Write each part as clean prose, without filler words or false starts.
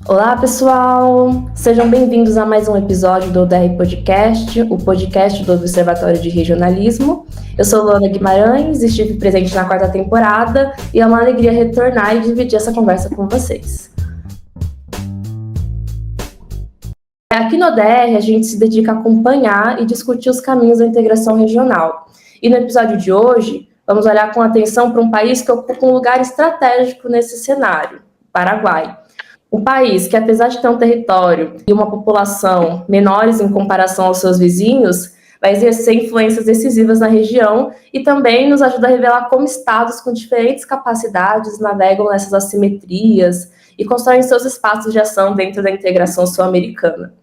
Olá, pessoal! Sejam bem-vindos a mais um episódio do ODR Podcast, o podcast do Observatório de Regionalismo. Eu sou Luana Guimarães, estive presente na 4ª temporada e é uma alegria retornar e dividir essa conversa com vocês. Aqui no ODR, a gente se dedica a acompanhar e discutir os caminhos da integração regional. E no episódio de hoje, vamos olhar com atenção para um país que ocupa um lugar estratégico nesse cenário, o Paraguai. Um país que, apesar de ter um território e uma população menores em comparação aos seus vizinhos, vai exercer influências decisivas na região e também nos ajuda a revelar como estados com diferentes capacidades navegam nessas assimetrias e constroem seus espaços de ação dentro da integração sul-americana.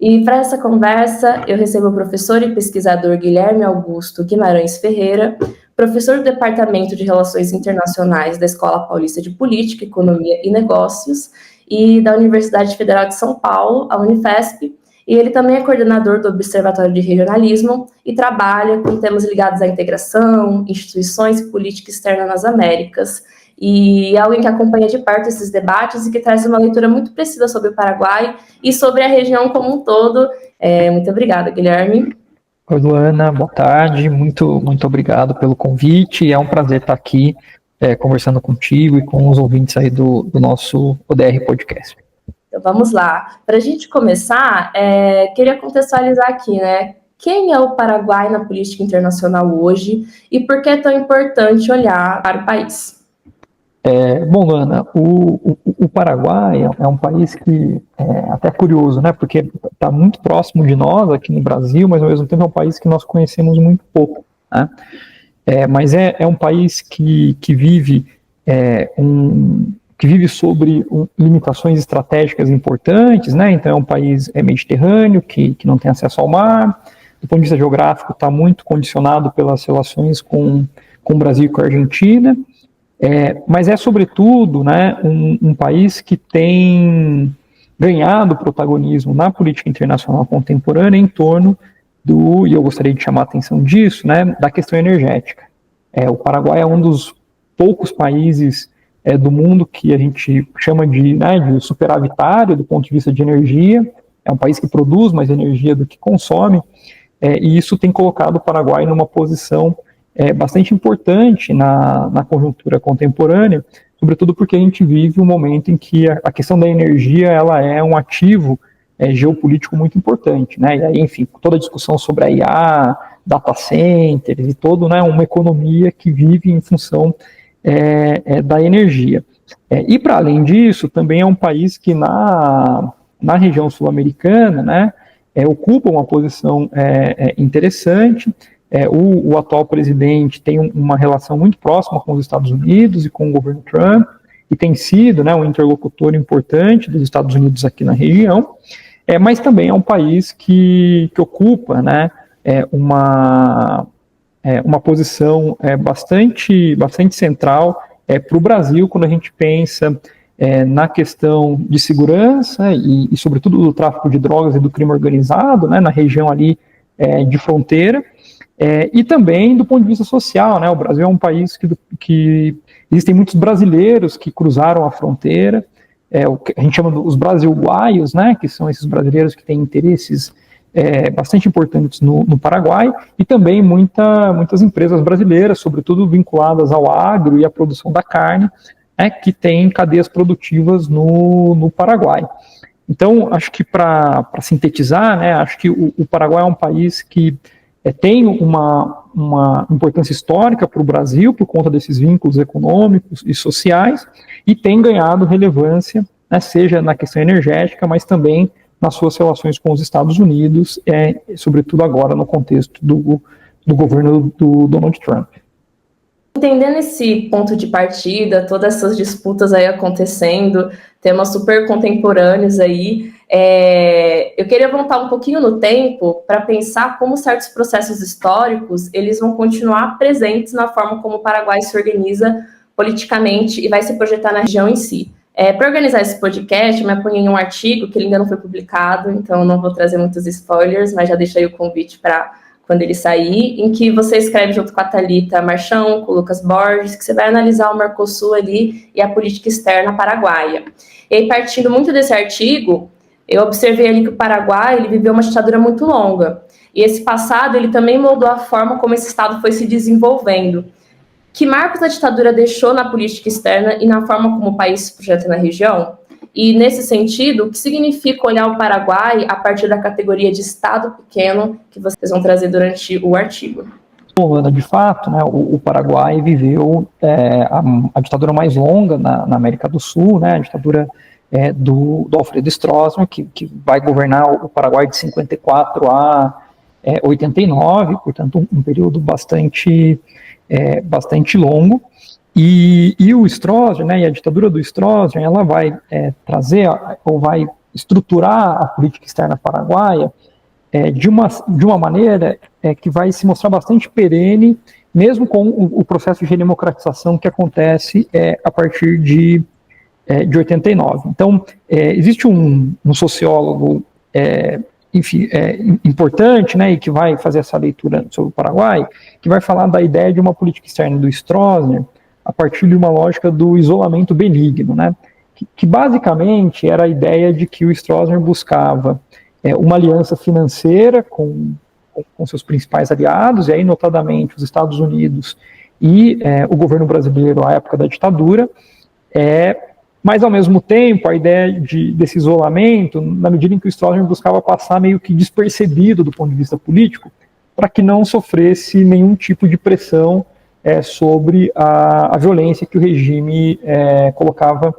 E para essa conversa, eu recebo o professor e pesquisador Guilherme Augusto Guimarães Ferreira, professor do Departamento de Relações Internacionais da Escola Paulista de Política, Economia e Negócios e da Universidade Federal de São Paulo, a Unifesp, e ele também é coordenador do Observatório de Regionalismo e trabalha com temas ligados à integração, instituições e política externa nas Américas, e é alguém que acompanha de perto esses debates e que traz uma leitura muito precisa sobre o Paraguai e sobre a região como um todo. Muito obrigada, Guilherme. Oi, Luana, boa tarde, muito obrigado pelo convite, é um prazer estar aqui conversando contigo e com os ouvintes aí do nosso ODR Podcast. Então vamos lá, para a gente começar, queria contextualizar aqui, né, quem é o Paraguai na política internacional hoje e por que é tão importante olhar para o país? Bom, Luana, o Paraguai é um país que é até curioso, né? Porque está muito próximo de nós aqui no Brasil, mas ao mesmo tempo é um país que nós conhecemos muito pouco, né? Mas é um país que vive sobre limitações estratégicas importantes, né? Então é um país mediterrâneo que não tem acesso ao mar. Do ponto de vista geográfico, está muito condicionado pelas relações com o Brasil e com a Argentina. Mas sobretudo, né, um país que tem ganhado protagonismo na política internacional contemporânea em torno e eu gostaria de chamar a atenção disso, né, da questão energética. O Paraguai é um dos poucos países do mundo que a gente chama de superavitário do ponto de vista de energia. É um país que produz mais energia do que consome, e isso tem colocado o Paraguai numa posição bastante importante na conjuntura contemporânea, sobretudo porque a gente vive um momento em que a questão da energia ela é um ativo geopolítico muito importante, né? E aí, enfim, toda a discussão sobre a IA, data centers e toda, né, uma economia que vive em função da energia. E para além disso, também é um país que na região sul-americana, né, ocupa uma posição interessante. O atual presidente tem uma relação muito próxima com os Estados Unidos e com o governo Trump, e tem sido, né, um interlocutor importante dos Estados Unidos aqui na região, mas também é um país que ocupa, né, uma posição bastante central para o Brasil quando a gente pensa na questão de segurança e sobretudo do tráfico de drogas e do crime organizado, né, na região ali de fronteira. E também do ponto de vista social, né? O Brasil é um país que existem muitos brasileiros que cruzaram a fronteira, o que a gente chama dos brasilguaios, né? Que são esses brasileiros que têm interesses bastante importantes no Paraguai, e também muitas empresas brasileiras, sobretudo vinculadas ao agro e à produção da carne, que têm cadeias produtivas no Paraguai. Então, acho que para sintetizar, né, acho que o Paraguai é um país que tem uma importância histórica para o Brasil por conta desses vínculos econômicos e sociais, e tem ganhado relevância, né, seja na questão energética, mas também nas suas relações com os Estados Unidos, sobretudo agora no contexto do governo do Donald Trump. Entendendo esse ponto de partida, todas essas disputas aí acontecendo, temas super contemporâneos aí, eu queria voltar um pouquinho no tempo para pensar como certos processos históricos eles vão continuar presentes na forma como o Paraguai se organiza politicamente e vai se projetar na região em si. Para organizar esse podcast, eu me apoiei em um artigo que ele ainda não foi publicado, então não vou trazer muitos spoilers, mas já deixei o convite para quando ele sair, em que você escreve junto com a Thalita Marchão, com o Lucas Borges, que você vai analisar o Mercosul ali e a política externa paraguaia. E aí, partindo muito desse artigo, eu observei ali que o Paraguai ele viveu uma ditadura muito longa. E esse passado ele também moldou a forma como esse Estado foi se desenvolvendo. Que marcos a ditadura deixou na política externa e na forma como o país se projeta na região? E, nesse sentido, o que significa olhar o Paraguai a partir da categoria de Estado pequeno que vocês vão trazer durante o artigo? Bom, Ana, de fato, né, o Paraguai viveu a ditadura mais longa na América do Sul, né, a ditadura do Alfredo Stroessner, que vai governar o Paraguai de 54 a 89, portanto, um período bastante longo. E o Stroessner, né, e a ditadura do Stroessner, ela vai trazer, ou vai estruturar a política externa paraguaia de uma maneira que vai se mostrar bastante perene, mesmo com o processo de redemocratização que acontece a partir de 89. Então, existe um sociólogo, importante, né, e que vai fazer essa leitura sobre o Paraguai, que vai falar da ideia de uma política externa do Stroessner a partir de uma lógica do isolamento benigno, né, que basicamente era a ideia de que o Stroessner buscava uma aliança financeira com seus principais aliados, e aí notadamente os Estados Unidos e o governo brasileiro à época da ditadura, mas ao mesmo tempo a ideia desse isolamento, na medida em que o Stroessner buscava passar meio que despercebido do ponto de vista político, para que não sofresse nenhum tipo de pressão sobre a violência que o regime colocava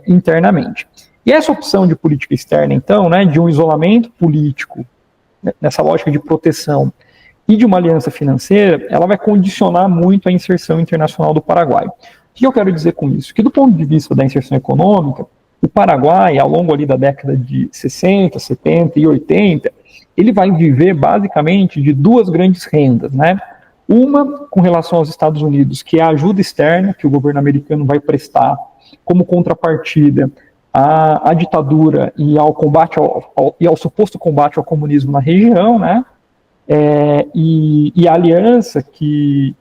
internamente. E essa opção de política externa, então, né, de um isolamento político, nessa lógica de proteção, e de uma aliança financeira, ela vai condicionar muito a inserção internacional do Paraguai. O que eu quero dizer com isso? Que do ponto de vista da inserção econômica, o Paraguai, ao longo ali da década de 60, 70 e 80, ele vai viver basicamente de duas grandes rendas, né? Uma com relação aos Estados Unidos, que é a ajuda externa que o governo americano vai prestar como contrapartida à ditadura e ao combate e ao suposto combate ao comunismo na região, né? E a aliança que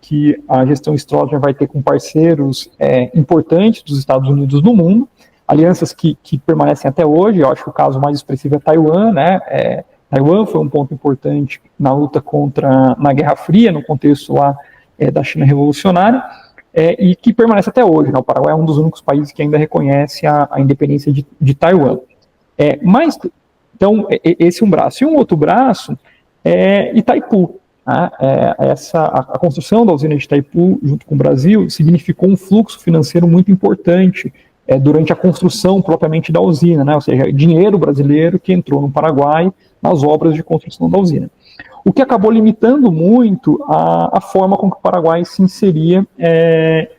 a gestão Stroessner vai ter com parceiros importantes dos Estados Unidos no mundo, alianças que permanecem até hoje. Eu acho que o caso mais expressivo é Taiwan, né? Taiwan foi um ponto importante na luta na Guerra Fria, no contexto lá da China revolucionária, e que permanece até hoje, né? O Paraguai é um dos únicos países que ainda reconhece a independência de Taiwan. Então, esse é um braço. E um outro braço é Itaipu. Né? A construção da usina de Itaipu, junto com o Brasil, significou um fluxo financeiro muito importante durante a construção propriamente da usina, né? Ou seja, dinheiro brasileiro que entrou no Paraguai nas obras de construção da usina. O que acabou limitando muito a forma com que o Paraguai se inseria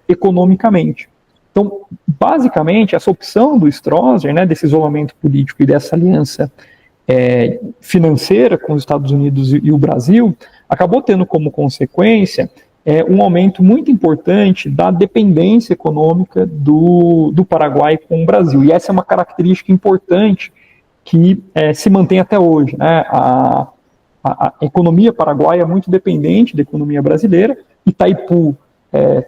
economicamente. Então, basicamente, essa opção do Stroessner, né, desse isolamento político e dessa aliança financeira com os Estados Unidos e o Brasil, acabou tendo como consequência um aumento muito importante da dependência econômica do Paraguai com o Brasil. E essa é uma característica importante que se mantém até hoje, né? A economia paraguaia é muito dependente da economia brasileira. Itaipu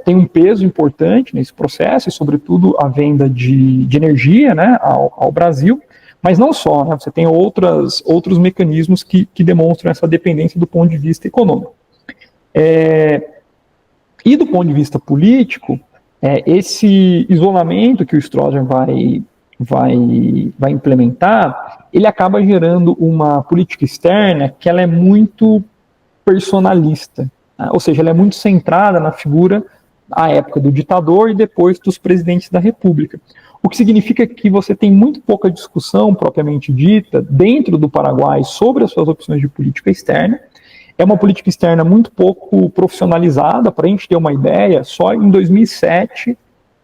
tem um peso importante nesse processo, e sobretudo a venda de energia, né, ao Brasil, mas não só, né? Você tem outros mecanismos que demonstram essa dependência do ponto de vista econômico. E do ponto de vista político, esse isolamento que o Stroessner vai implementar, ele acaba gerando uma política externa que ela é muito personalista, né? Ou seja, ela é muito centrada na figura, à época do ditador e depois dos presidentes da República. O que significa que você tem muito pouca discussão propriamente dita dentro do Paraguai sobre as suas opções de política externa. É uma política externa muito pouco profissionalizada. Para a gente ter uma ideia, só em 2007 o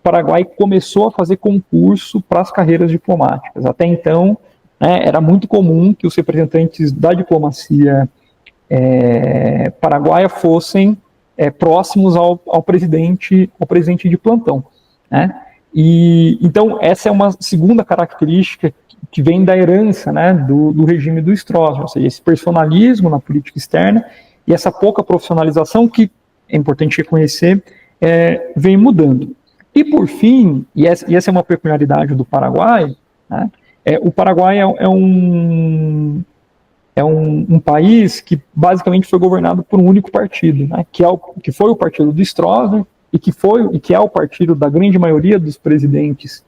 Paraguai começou a fazer concurso para as carreiras diplomáticas. Até então, né, era muito comum que os representantes da diplomacia paraguaia fossem próximos ao presidente de plantão, né? E então essa é uma segunda característica que vem da herança, né, do regime do Stroessner, ou seja, esse personalismo na política externa e essa pouca profissionalização que, é importante reconhecer, vem mudando. E por fim, e essa é uma peculiaridade do Paraguai, né, o Paraguai é um país que basicamente foi governado por um único partido, né, que foi o partido do Stroessner, e que é o partido da grande maioria dos presidentes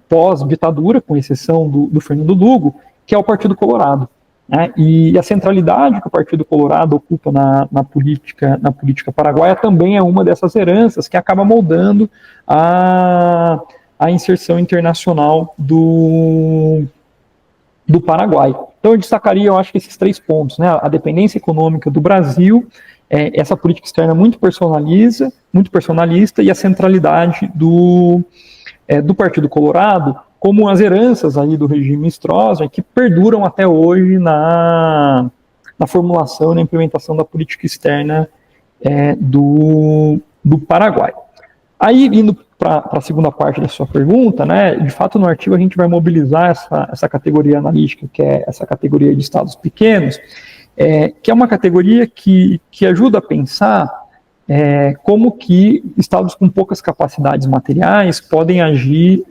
pós-ditadura, com exceção do Fernando Lugo, que é o Partido Colorado. Né, e a centralidade que o Partido Colorado ocupa na política paraguaia também é uma dessas heranças que acaba moldando a inserção internacional do Paraguai. Então eu destacaria, eu acho que esses 3 pontos, né, a dependência econômica do Brasil, essa política externa muito personalista e a centralidade do Partido Colorado, como as heranças aí do regime Stroessner, que perduram até hoje na formulação e na implementação da política externa do Paraguai. Aí, indo para a segunda parte da sua pergunta, né, de fato no artigo a gente vai mobilizar essa categoria analítica, que é essa categoria de estados pequenos, que é uma categoria que ajuda a pensar como que estados com poucas capacidades materiais podem agir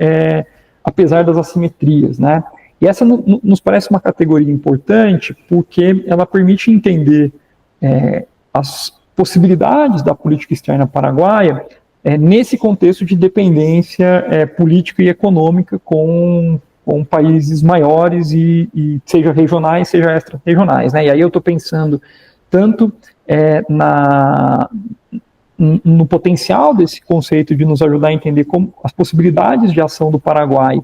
apesar das assimetrias, né? E essa nos parece uma categoria importante porque ela permite entender as possibilidades da política externa paraguaia nesse contexto de dependência política e econômica com países maiores e seja regionais, seja extra-regionais, né? E aí eu estou pensando tanto no potencial desse conceito de nos ajudar a entender como as possibilidades de ação do Paraguai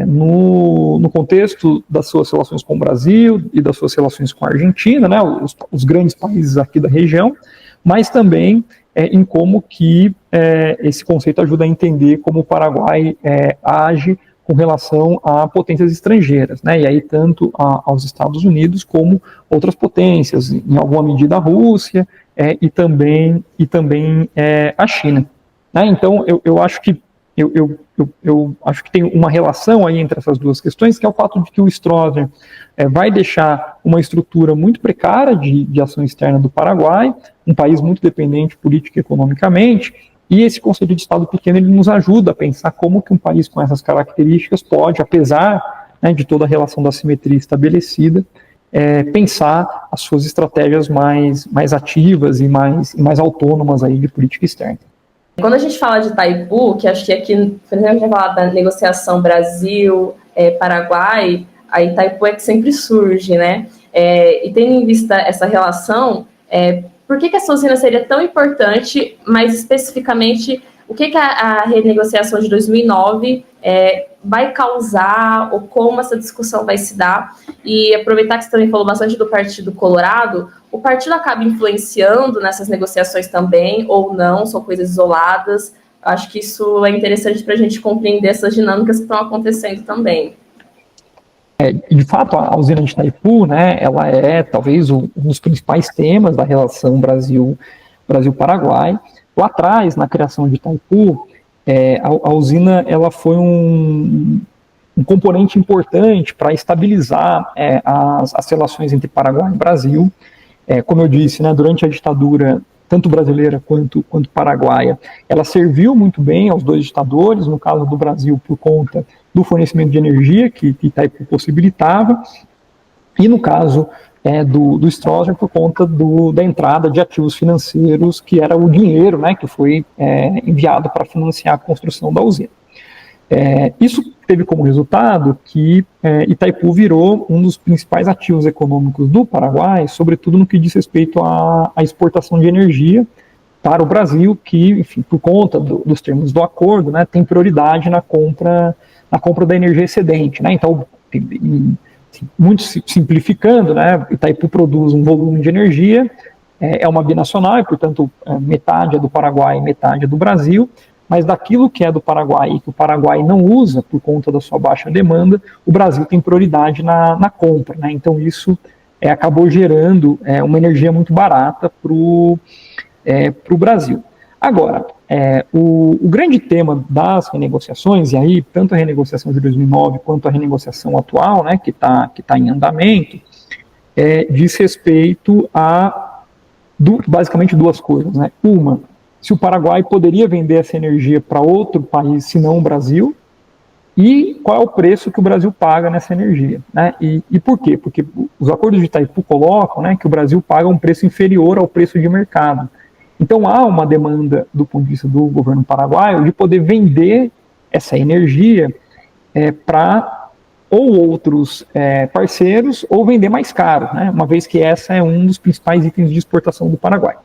no contexto das suas relações com o Brasil e das suas relações com a Argentina, né, os grandes países aqui da região, mas também em como que esse conceito ajuda a entender como o Paraguai age com relação a potências estrangeiras, né, e aí tanto aos Estados Unidos como outras potências, em alguma medida a Rússia, e também a China. Né? Então, eu acho que tem uma relação aí entre essas duas questões, que é o fato de que o Stroessner vai deixar uma estrutura muito precária de ação externa do Paraguai, um país muito dependente política e economicamente, e esse conceito de Estado pequeno ele nos ajuda a pensar como que um país com essas características pode, apesar, né, de toda a relação da simetria estabelecida, pensar as suas estratégias mais ativas e mais autônomas aí de política externa. Quando a gente fala de Itaipu, que acho que aqui, por exemplo, a gente vai falar da negociação Brasil-Paraguai, a Itaipu é que sempre surge, né? E tendo em vista essa relação, por que essa usina seria tão importante, mais especificamente, o que a renegociação de 2009 vai causar, ou como essa discussão vai se dar? E aproveitar que você também falou bastante do Partido Colorado, o partido acaba influenciando nessas negociações também, ou não, são coisas isoladas? Acho que isso é interessante para a gente compreender essas dinâmicas que estão acontecendo também. De fato, a usina de Itaipu, né, ela é talvez um dos principais temas da relação Brasil-Paraguai. Lá atrás, na criação de Itaipu, a usina ela foi um componente importante para estabilizar as relações entre Paraguai e Brasil. Como eu disse, né, durante a ditadura, tanto brasileira quanto paraguaia, ela serviu muito bem aos dois ditadores, no caso do Brasil, por conta do fornecimento de energia que Itaipu possibilitava, e no caso do Stroessner, por conta da entrada de ativos financeiros, que era o dinheiro, né, que foi enviado para financiar a construção da usina. Isso teve como resultado que Itaipu virou um dos principais ativos econômicos do Paraguai, sobretudo no que diz respeito à exportação de energia para o Brasil, que, enfim, por conta dos termos do acordo, né, tem prioridade na compra da energia excedente. Né? Então, muito simplificando, né, Itaipu produz um volume de energia, é uma binacional, e, portanto, metade é do Paraguai e metade é do Brasil, mas daquilo que é do Paraguai e que o Paraguai não usa por conta da sua baixa demanda, o Brasil tem prioridade na compra. Né? Então, isso acabou gerando uma energia muito barata para o Brasil. Agora, o grande tema das renegociações, e aí tanto a renegociação de 2009 quanto a renegociação atual, né, que tá em andamento, diz respeito a basicamente duas coisas, né? Uma, se o Paraguai poderia vender essa energia para outro país, se não o Brasil, e qual é o preço que o Brasil paga nessa energia, né? E por quê? Porque os acordos de Itaipu colocam, né, que o Brasil paga um preço inferior ao preço de mercado. Então há uma demanda do ponto de vista do governo paraguaio de poder vender essa energia para ou outros parceiros ou vender mais caro, né? Uma vez que essa é um dos principais itens de exportação do Paraguai.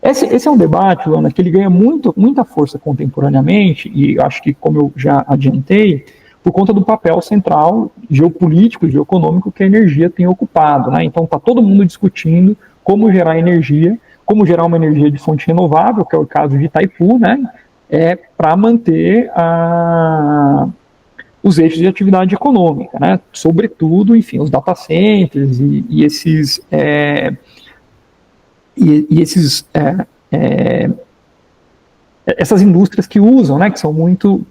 Esse é um debate, Luana, que ele ganha muita força contemporaneamente, e acho que, como eu já adiantei, por conta do papel central geopolítico e geoeconômico que a energia tem ocupado, né? Então está todo mundo discutindo como gerar energia, como gerar uma energia de fonte renovável, que é o caso de Itaipu, né? Para manter os eixos de atividade econômica, né? Sobretudo, enfim, os data centers e esses essas indústrias que usam, né, que são muito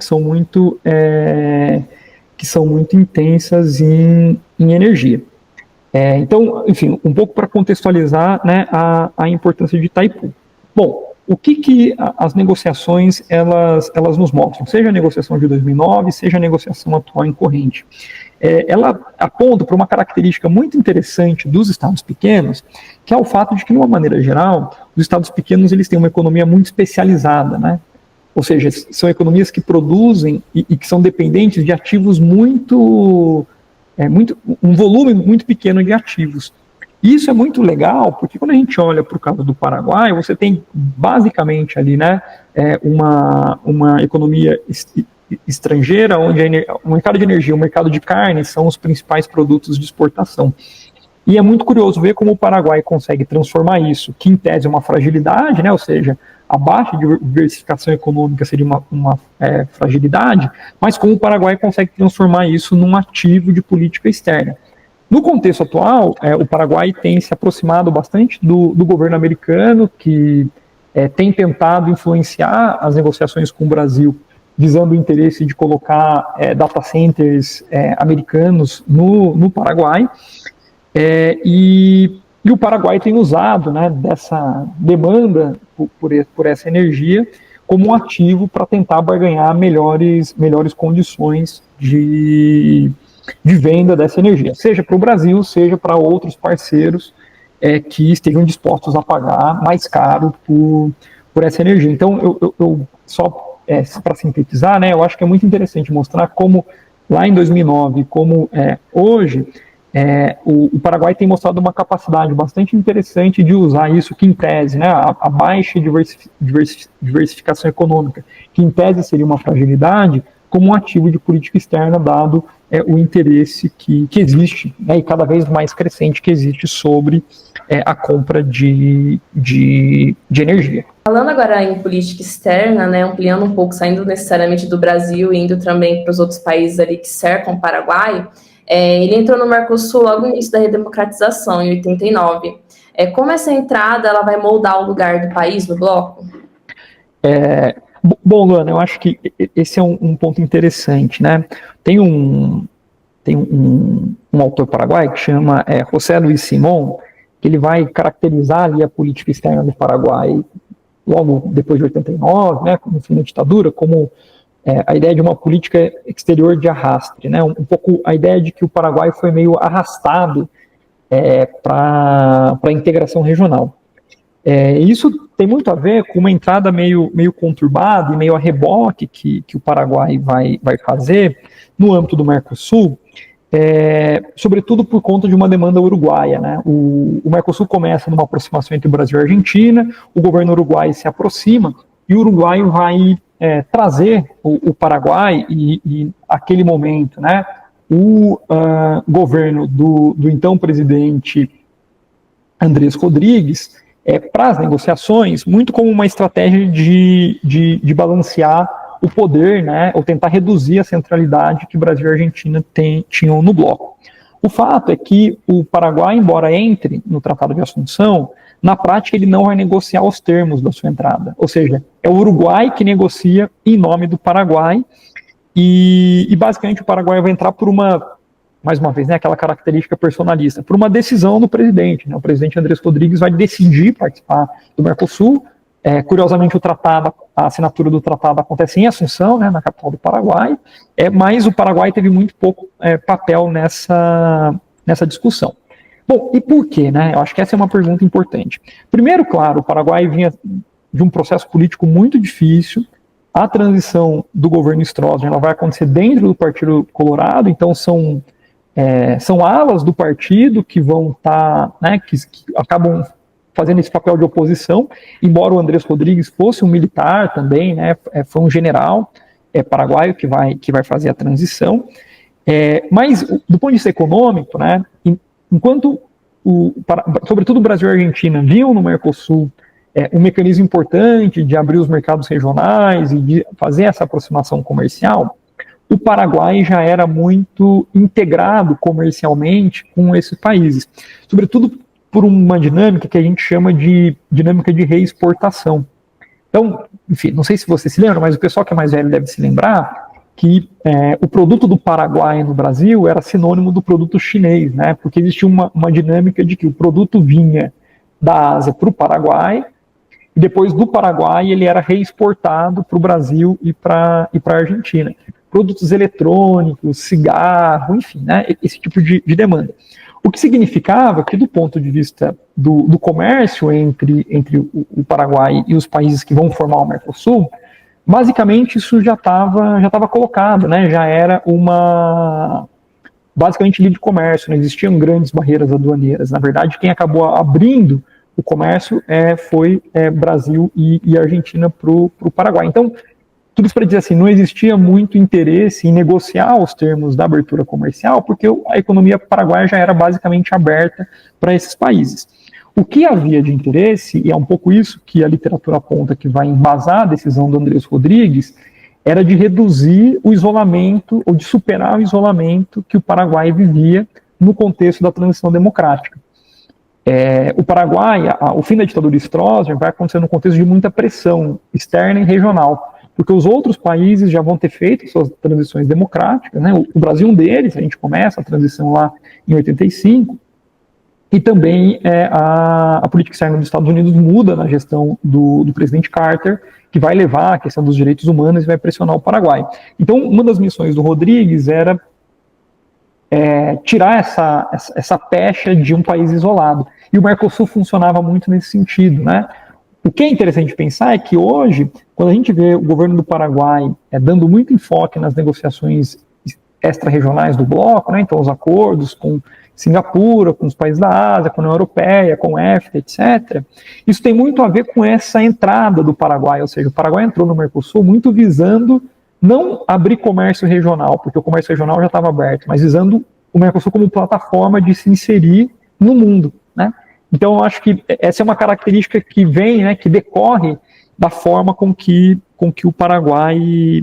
intensas em energia. Então, enfim, um pouco para contextualizar, né, a importância de Itaipu. Bom, o que as negociações elas nos mostram? Seja a negociação de 2009, seja a negociação atual em corrente. Ela aponta para uma característica muito interessante dos estados pequenos, que é o fato de que, de uma maneira geral, os estados pequenos eles têm uma economia muito especializada, né? Ou seja, são economias que produzem e que são dependentes de ativos um volume muito pequeno de ativos. E isso é muito legal, porque quando a gente olha para o caso do Paraguai, você tem basicamente ali, né, uma economia estrangeira, onde o mercado de energia, o mercado de carne são os principais produtos de exportação. E é muito curioso ver como o Paraguai consegue transformar isso, que em tese é uma fragilidade, né, ou seja, a baixa diversificação econômica seria uma fragilidade, mas como o Paraguai consegue transformar isso num ativo de política externa. No contexto atual, o Paraguai tem se aproximado bastante do governo americano, que tem tentado influenciar as negociações com o Brasil, visando o interesse de colocar data centers americanos no Paraguai. E o Paraguai tem usado, né, dessa demanda por essa energia como um ativo para tentar barganhar melhores condições de venda dessa energia, seja para o Brasil, seja para outros parceiros que estejam dispostos a pagar mais caro por essa energia. Então, eu só para sintetizar, né, eu acho que é muito interessante mostrar como lá em 2009, como hoje, o Paraguai tem mostrado uma capacidade bastante interessante de usar isso, que em tese, né, a baixa diversificação econômica, que em tese seria uma fragilidade, como um ativo de política externa, dado o interesse que existe, né, e cada vez mais crescente que existe sobre a compra de energia. Falando agora em política externa, né, ampliando um pouco, saindo necessariamente do Brasil e indo também para os outros países ali que cercam o Paraguai, ele entrou no Mercosul logo no início da redemocratização, em 89. Como essa entrada ela vai moldar o lugar do país no bloco? Bom, Luana, eu acho que esse é um ponto interessante, né? Tem um autor paraguaio que chama José Luis Simón, que ele vai caracterizar ali a política externa do Paraguai logo depois de 89, né, com o fim da ditadura, como a ideia de uma política exterior de arraste, né? Um pouco a ideia de que o Paraguai foi meio arrastado para a integração regional. Isso tem muito a ver com uma entrada meio conturbada e meio a reboque que o Paraguai vai fazer no âmbito do Mercosul, sobretudo por conta de uma demanda uruguaia, né? O Mercosul começa numa aproximação entre o Brasil e a Argentina, o governo uruguai se aproxima e o Uruguai vai trazer o Paraguai e aquele momento, né, o governo do então presidente Andrés Rodrigues para as negociações, muito como uma estratégia de balancear o poder, né, ou tentar reduzir a centralidade que o Brasil e a Argentina tinham no bloco. O fato é que o Paraguai, embora entre no Tratado de Assunção, na prática ele não vai negociar os termos da sua entrada. Ou seja, é o Uruguai que negocia em nome do Paraguai e basicamente o Paraguai vai entrar por uma mais uma vez, né, aquela característica personalista, por uma decisão do presidente, né? O presidente Andrés Rodrigues vai decidir participar do Mercosul. Curiosamente, a assinatura do tratado acontece em Assunção, né, na capital do Paraguai, mas o Paraguai teve muito pouco papel nessa discussão. Bom, e por quê, né? Eu acho que essa é uma pergunta importante. Primeiro, claro, o Paraguai vinha de um processo político muito difícil. A transição do governo Stroessner ela vai acontecer dentro do Partido Colorado, então são alas do partido que vão estar, né, que acabam fazendo esse papel de oposição, embora o Andrés Rodrigues fosse um militar também, né, foi um general paraguaio que vai fazer a transição. Mas, do ponto de vista econômico, né, enquanto, sobretudo o Brasil e a Argentina, viam no Mercosul um mecanismo importante de abrir os mercados regionais e de fazer essa aproximação comercial, o Paraguai já era muito integrado comercialmente com esses países, sobretudo por uma dinâmica que a gente chama de dinâmica de reexportação. Então, enfim, não sei se você se lembra, mas o pessoal que é mais velho deve se lembrar que o produto do Paraguai no Brasil era sinônimo do produto chinês, né? Porque existia uma dinâmica de que o produto vinha da Ásia para o Paraguai, e depois do Paraguai ele era reexportado para o Brasil e para a Argentina. Produtos eletrônicos, cigarro, enfim, né, esse tipo de demanda. O que significava que, do ponto de vista do comércio entre o Paraguai e os países que vão formar o Mercosul, basicamente isso já estava colocado, né, já era basicamente livre comércio, não existiam grandes barreiras aduaneiras. Na verdade, quem acabou abrindo o comércio foi Brasil e Argentina para o Paraguai. Então, tudo isso para dizer assim, não existia muito interesse em negociar os termos da abertura comercial, porque a economia paraguaia já era basicamente aberta para esses países. O que havia de interesse, e é um pouco isso que a literatura aponta que vai embasar a decisão do Andrés Rodrigues, era de reduzir o isolamento, ou de superar o isolamento que o Paraguai vivia no contexto da transição democrática. O Paraguai, o fim da ditadura Stroessner vai acontecer no contexto de muita pressão externa e regional, porque os outros países já vão ter feito suas transições democráticas, né? O Brasil é um deles, a gente começa a transição lá em 85, e também a política externa dos Estados Unidos muda na gestão do presidente Carter, que vai levar a questão dos direitos humanos e vai pressionar o Paraguai. Então, uma das missões do Rodrigues era tirar essa pecha de um país isolado. E o Mercosul funcionava muito nesse sentido, né? O que é interessante pensar é que hoje, quando a gente vê o governo do Paraguai dando muito enfoque nas negociações extra-regionais do bloco, né, então os acordos com Singapura, com os países da Ásia, com a União Europeia, com o EFTA, etc., isso tem muito a ver com essa entrada do Paraguai, ou seja, o Paraguai entrou no Mercosul muito visando não abrir comércio regional, porque o comércio regional já estava aberto, mas visando o Mercosul como plataforma de se inserir no mundo, né? Então, eu acho que essa é uma característica que vem, né, que decorre da forma com que o Paraguai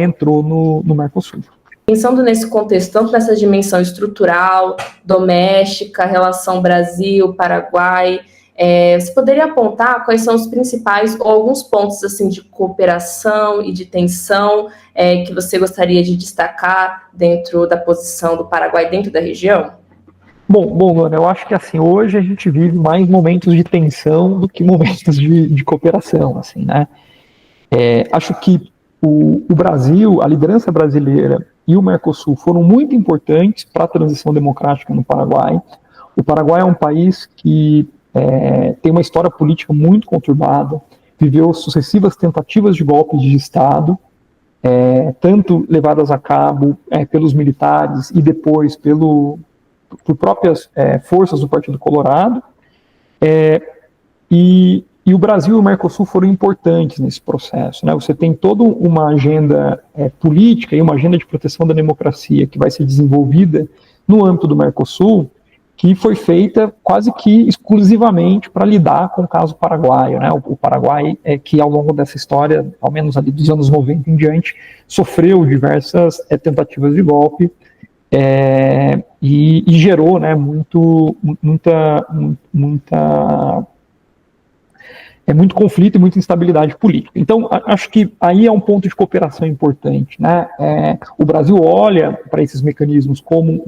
entrou no Mercosul. Pensando nesse contexto, tanto nessa dimensão estrutural, doméstica, relação Brasil-Paraguai, você poderia apontar quais são os principais ou alguns pontos assim de cooperação e de tensão que você gostaria de destacar dentro da posição do Paraguai dentro da região? Bom, Luana, eu acho que assim, hoje a gente vive mais momentos de tensão do que momentos de cooperação, assim, né? Acho que o Brasil, a liderança brasileira e o Mercosul foram muito importantes para a transição democrática no Paraguai. O Paraguai é um país que tem uma história política muito conturbada, viveu sucessivas tentativas de golpes de Estado, tanto levadas a cabo pelos militares e depois por próprias forças do Partido Colorado, e o Brasil e o Mercosul foram importantes nesse processo, né? Você tem toda uma agenda política e uma agenda de proteção da democracia que vai ser desenvolvida no âmbito do Mercosul, que foi feita quase que exclusivamente para lidar com o caso paraguaio, né? O Paraguai, que ao longo dessa história, ao menos ali dos anos 90 em diante, sofreu diversas tentativas de golpe, e gerou, né, muita muito conflito e muita instabilidade política. Então, acho que aí é um ponto de cooperação importante, né? O Brasil olha para esses mecanismos como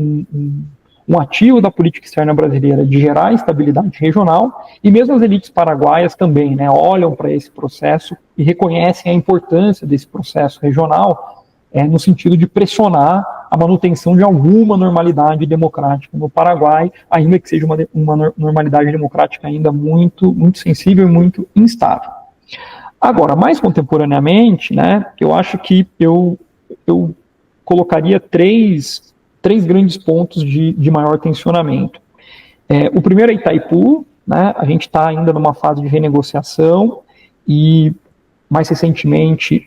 um ativo da política externa brasileira de gerar estabilidade regional, e mesmo as elites paraguaias também, né, olham para esse processo e reconhecem a importância desse processo regional, no sentido de pressionar a manutenção de alguma normalidade democrática no Paraguai, ainda que seja uma normalidade democrática ainda muito, muito sensível e muito instável. Agora, mais contemporaneamente, né, eu acho que eu colocaria três grandes pontos de maior tensionamento. O primeiro é Itaipu, né, a gente está ainda numa fase de renegociação e mais recentemente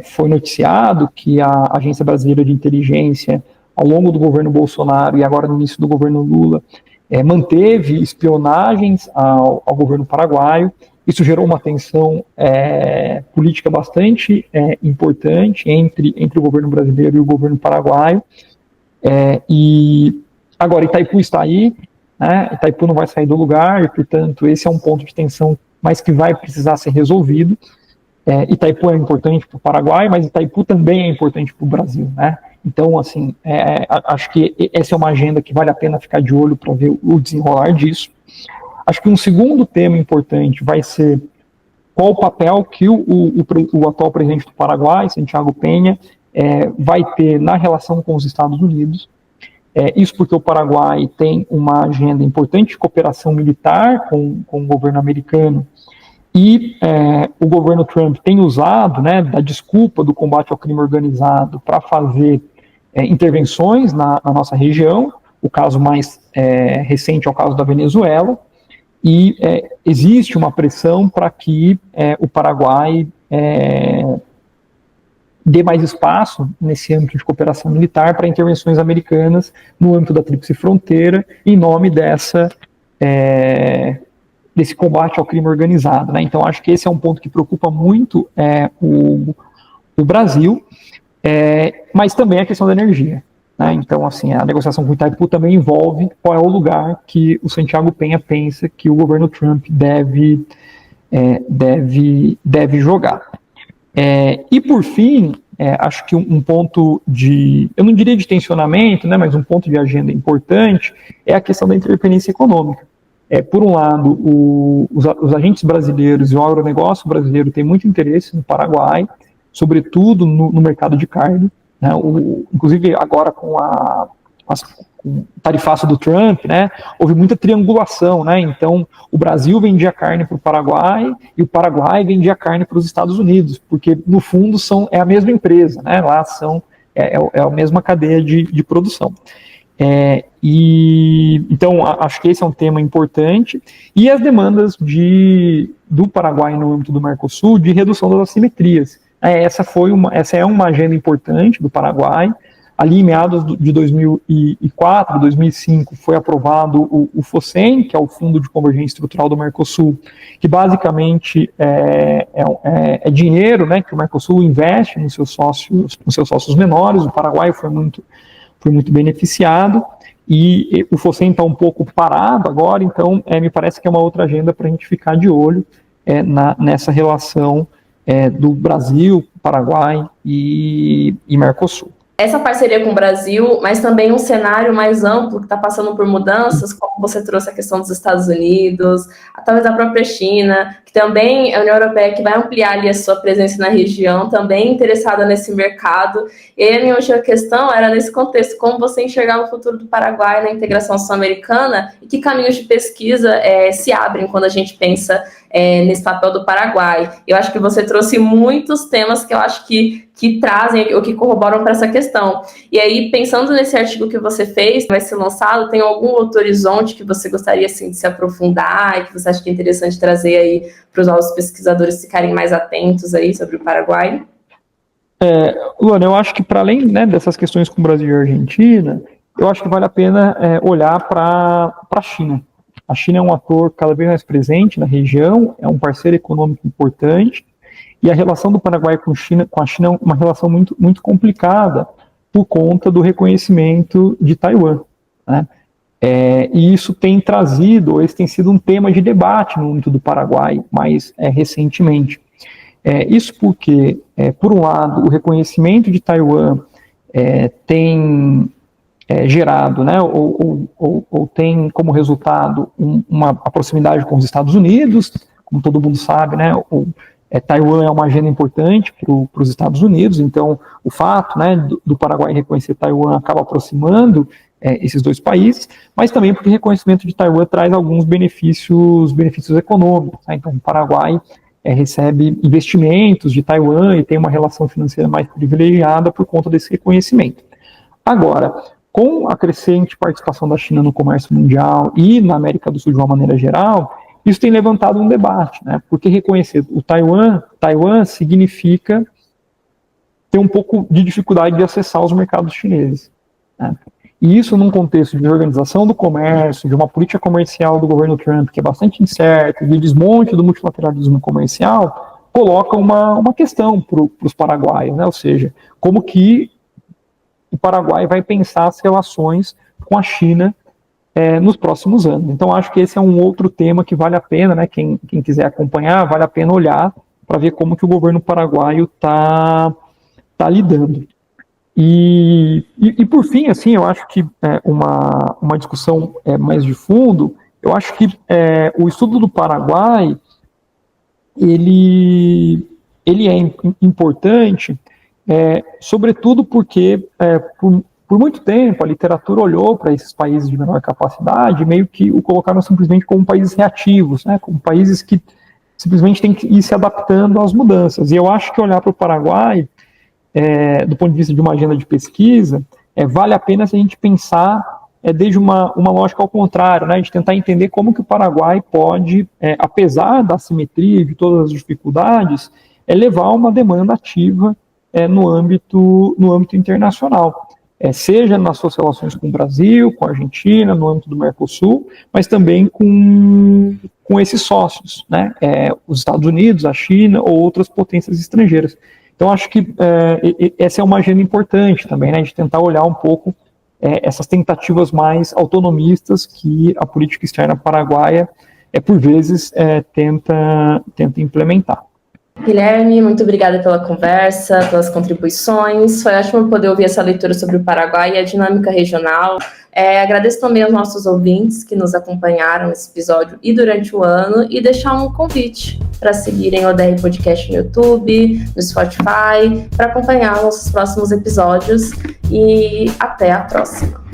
foi noticiado que a Agência Brasileira de Inteligência, ao longo do governo Bolsonaro e agora no início do governo Lula, manteve espionagens ao governo paraguaio. Isso gerou uma tensão política bastante importante entre o governo brasileiro e o governo paraguaio. E agora Itaipu está aí, né? Itaipu não vai sair do lugar e, portanto, esse é um ponto de tensão, mas que vai precisar ser resolvido. Itaipu é importante para o Paraguai, mas Itaipu também é importante para o Brasil, né? Então, assim, acho que essa é uma agenda que vale a pena ficar de olho para ver o desenrolar disso. Acho que um segundo tema importante vai ser qual o papel que o atual presidente do Paraguai, Santiago Peña, vai ter na relação com os Estados Unidos. Isso porque o Paraguai tem uma agenda importante de cooperação militar com o governo americano, e o governo Trump tem usado, né, da desculpa do combate ao crime organizado para fazer intervenções na nossa região. O caso mais recente é o caso da Venezuela, e existe uma pressão para que o Paraguai dê mais espaço nesse âmbito de cooperação militar para intervenções americanas no âmbito da Tríplice Fronteira, em nome desse combate ao crime organizado, né? Então, acho que esse é um ponto que preocupa muito o Brasil, mas também a questão da energia, né? Então, assim, a negociação com o Itaipu também envolve qual é o lugar que o Santiago Peña pensa que o governo Trump deve jogar. E, por fim, acho que um ponto eu não diria de tensionamento, né, mas um ponto de agenda importante é a questão da interdependência econômica. Por um lado, os agentes brasileiros e o agronegócio brasileiro têm muito interesse no Paraguai, sobretudo no mercado de carne, né? Inclusive agora com o tarifaço do Trump, né, houve muita triangulação, né? Então o Brasil vendia carne para o Paraguai e o Paraguai vendia carne para os Estados Unidos, porque no fundo é a mesma empresa, né? Lá é a mesma cadeia de produção. Então, acho que esse é um tema importante. E as demandas do Paraguai no âmbito do Mercosul de redução das assimetrias. Essa é uma agenda importante do Paraguai. Ali, em meados de 2004, 2005, foi aprovado o FOSEM, que é o Fundo de Convergência Estrutural do Mercosul, que basicamente é dinheiro, né, que o Mercosul investe nos seus sócios menores. O Paraguai foi muito beneficiado, e o FOSEM está um pouco parado agora, então me parece que é uma outra agenda para a gente ficar de olho nessa relação do Brasil, Paraguai e Mercosul. Essa parceria com o Brasil, mas também um cenário mais amplo que está passando por mudanças, como você trouxe a questão dos Estados Unidos, talvez a própria China, que também a União Europeia que vai ampliar ali a sua presença na região, também interessada nesse mercado. E aí a minha última questão era nesse contexto, como você enxergar o futuro do Paraguai na integração sul-americana e que caminhos de pesquisa se abrem quando a gente pensa nesse papel do Paraguai. Eu acho que você trouxe muitos temas que eu acho que trazem ou que corroboram para essa questão. E aí, pensando nesse artigo que você fez, vai ser lançado, tem algum outro horizonte que você gostaria assim, de se aprofundar e que você acha que é interessante trazer aí para os nossos pesquisadores ficarem mais atentos aí sobre o Paraguai? Luana, eu acho que para além, né, dessas questões com o Brasil e a Argentina, eu acho que vale a pena olhar para a China. A China é um ator cada vez mais presente na região, é um parceiro econômico importante, e a relação do Paraguai com a China é uma relação muito, muito complicada por conta do reconhecimento de Taiwan, né? E isso tem trazido, esse tem sido um tema de debate no âmbito do Paraguai mais recentemente. Isso porque, por um lado, o reconhecimento de Taiwan tem gerado, né, ou tem como resultado uma proximidade com os Estados Unidos, como todo mundo sabe, né, Taiwan é uma agenda importante para os Estados Unidos, então o fato, né, do Paraguai reconhecer Taiwan acaba aproximando esses dois países, mas também porque o reconhecimento de Taiwan traz alguns benefícios econômicos, né? Então o Paraguai recebe investimentos de Taiwan e tem uma relação financeira mais privilegiada por conta desse reconhecimento. Agora, com a crescente participação da China no comércio mundial e na América do Sul de uma maneira geral, isso tem levantado um debate, né? Porque reconhecer o Taiwan significa ter um pouco de dificuldade de acessar os mercados chineses, né? E isso num contexto de organização do comércio, de uma política comercial do governo Trump que é bastante incerta, de desmonte do multilateralismo comercial, coloca uma questão para os paraguaios, né? Ou seja, como que o Paraguai vai pensar as relações com a China nos próximos anos. Então, acho que esse é um outro tema que vale a pena, né? Quem quiser acompanhar, vale a pena olhar para ver como que o governo paraguaio está lidando. E por fim, assim, eu acho que uma discussão mais de fundo, eu acho que o estudo do Paraguai, ele é importante, sobretudo porque por muito tempo a literatura olhou para esses países de menor capacidade, meio que o colocaram simplesmente como países reativos, né, como países que simplesmente têm que ir se adaptando às mudanças. E eu acho que olhar para o Paraguai, do ponto de vista de uma agenda de pesquisa, vale a pena se a gente pensar desde uma lógica ao contrário, né, de tentar entender como que o Paraguai pode, apesar da assimetria e de todas as dificuldades, levar uma demanda ativa no âmbito internacional, seja nas suas relações com o Brasil, com a Argentina, no âmbito do Mercosul, mas também com esses sócios, né, os Estados Unidos, a China ou outras potências estrangeiras. Então, acho que essa é uma agenda importante também, né, de tentar olhar um pouco essas tentativas mais autonomistas que a política externa paraguaia, por vezes, tenta implementar. Guilherme, muito obrigada pela conversa, pelas contribuições. Foi ótimo poder ouvir essa leitura sobre o Paraguai e a dinâmica regional. Agradeço também aos nossos ouvintes que nos acompanharam nesse episódio e durante o ano, e deixar um convite para seguirem o ODR Podcast no YouTube, no Spotify, para acompanhar nossos próximos episódios, e até a próxima.